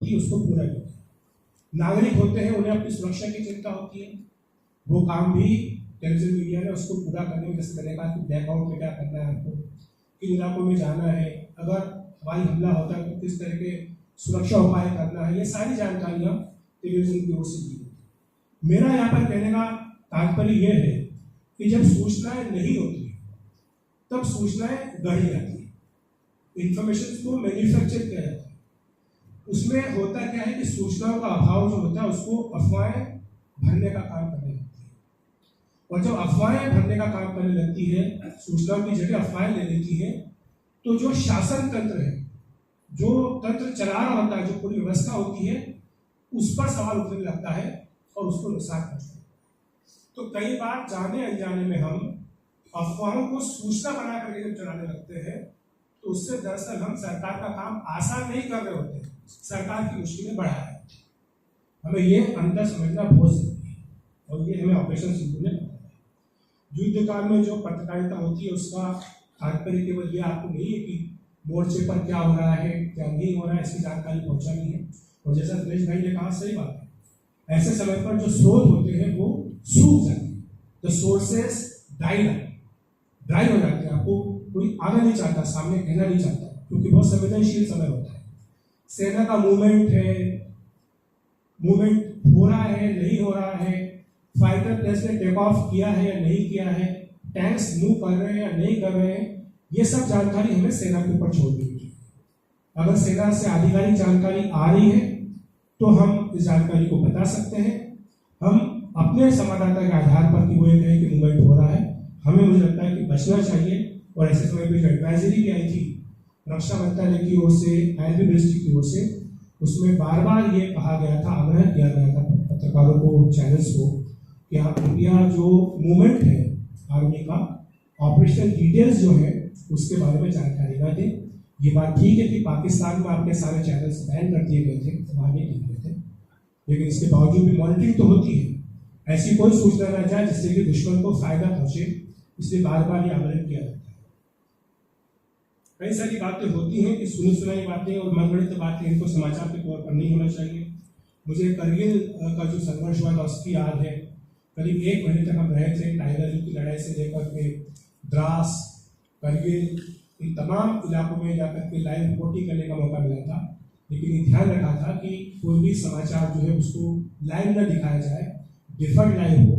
होती है उसको पूरा करें। नागरिक होते हैं, उन्हें अपनी सुरक्षा की चिंता होती है, वो काम भी टेलीविजन मीडिया ने उसको पूरा करने में जैसे करेगा कि ब्लैकआउट में क्या करना है, आपको किन इलाकों में जाना है, अगर हवाई हमला होता है तो किस तरह के सुरक्षा उपाय करना है, ये सारी जानकारियाँ टेलीविजन की ओर से दी गई। मेरा यहाँ पर कहने का तात्पर्य यह है कि जब सूचनाएं नहीं होती तब सूचनाएं गढ़ी जाती है, इंफॉर्मेशन को मैन्युफैक्चर किया जाता है। उसमें होता क्या है कि सूचनाओं का अभाव जो होता है उसको अफवाहें भरने का काम करने लगती है, और जब अफवाहें भरने का काम करने लगती है, सूचनाओं की जगह अफवाहें ले लेती है, तो जो शासन तंत्र है, जो तंत्र चला रहा होता है, जो पूरी व्यवस्था होती है, उस पर सवाल उठने लगता है और उसको नुकसान पहुंचता है। तो कई बार जाने अनजाने में हम अफवाहों को सूचना बना करके जब चलाने लगते हैं, तो उससे दरअसल हम सरकार का काम आसान नहीं कर रहे होते, सरकार की मुश्किलें बढ़ा रहे हैं। हमें ये अंदर समझना बहुत जरूरी है, और ये हमें ऑपरेशन सिंधु ने बताया है। युद्ध काल में जो पत्रकारिता होती है उसका तात्पर्य केवल ये आपको नहीं है कि मोर्चे पर क्या हो रहा है क्या नहीं हो रहा है, इसकी जानकारी पहुंचानी है। और जैसा दिनेश भाई ने कहा, सही बात है, ऐसे समय पर जो स्रोत होते हैं वो सूख जाते हैं, द सोर्सेस ड्राई हो जाते हैं, आपको कोई आना नहीं चाहता, सामने कहना नहीं चाहता, क्योंकि बहुत संवेदनशील समय होता है। सेना का मूवमेंट हो रहा है नहीं हो रहा है, फाइटर प्लेन ने टेक ऑफ किया है या नहीं किया है, टैंक्स मूव कर रहे हैं या नहीं कर रहे हैं, ये सब जानकारी हमें सेना के ऊपर छोड़ दी गई। अगर सेना से आधिकारिक जानकारी आ रही है तो हम इस जानकारी को बता सकते हैं। हम अपने संवाददाता के आधार पर कि वो ये कहें कि मूवमेंट हो रहा है, हमें मुझे लगता है कि बचना चाहिए। और ऐसे समय पर जो एडवाइजरी भी आई थी रक्षा मंत्रालय की ओर से, एलबी मिनिस्ट्री की ओर से, उसमें बार बार ये कहा गया था, आग्रह किया गया था पत्रकारों को, चैनल्स को, कि आप कृपया जो मूवमेंट है आर्मी का, ऑपरेशनल डिटेल्स जो है उसके बारे में जानकारी ना दें। ये बात ठीक है कि पाकिस्तान में आपके सारे चैनल्स बैन कर दिए गए थे, वहाँ नहीं किए गए थे, लेकिन इसके बावजूद भी मॉनिटरिंग तो होती है। ऐसी कोई सूचना न जाए जिससे कि दुश्मन को फायदा पहुंचे, इसलिए बार बार ये आग्रह किया जाता है। कई सारी बातें होती हैं कि सुनी सुनाई बातें और मनगढ़ंत बातें, इनको समाचार के तौर पर नहीं होना चाहिए। मुझे करगिल का जो संघर्ष हुआ था उसकी याद है। करीब 1 महीने तक हम रहे थे, टाइगर हिल की लड़ाई से लेकर के द्रास, करगिल, इन तमाम इलाकों में जाकर के लाइव रिपोर्टिंग करने का मौका मिला था। लेकिन ये ध्यान रखा था कि कोई भी समाचार जो है उसको लाइव न दिखाया जाए, डिफर्ड लाइव हो,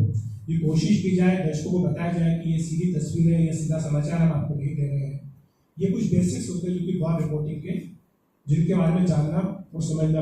ये कोशिश की जाए, दर्शकों को बताया जाए कि ये सीधी तस्वीर है, ये सीधा समाचार हम आपको नहीं दे रहे हैं। ये कुछ बेसिक्स होते हैं जो कि वॉर रिपोर्टिंग के, जिनके बारे में जानना और समझना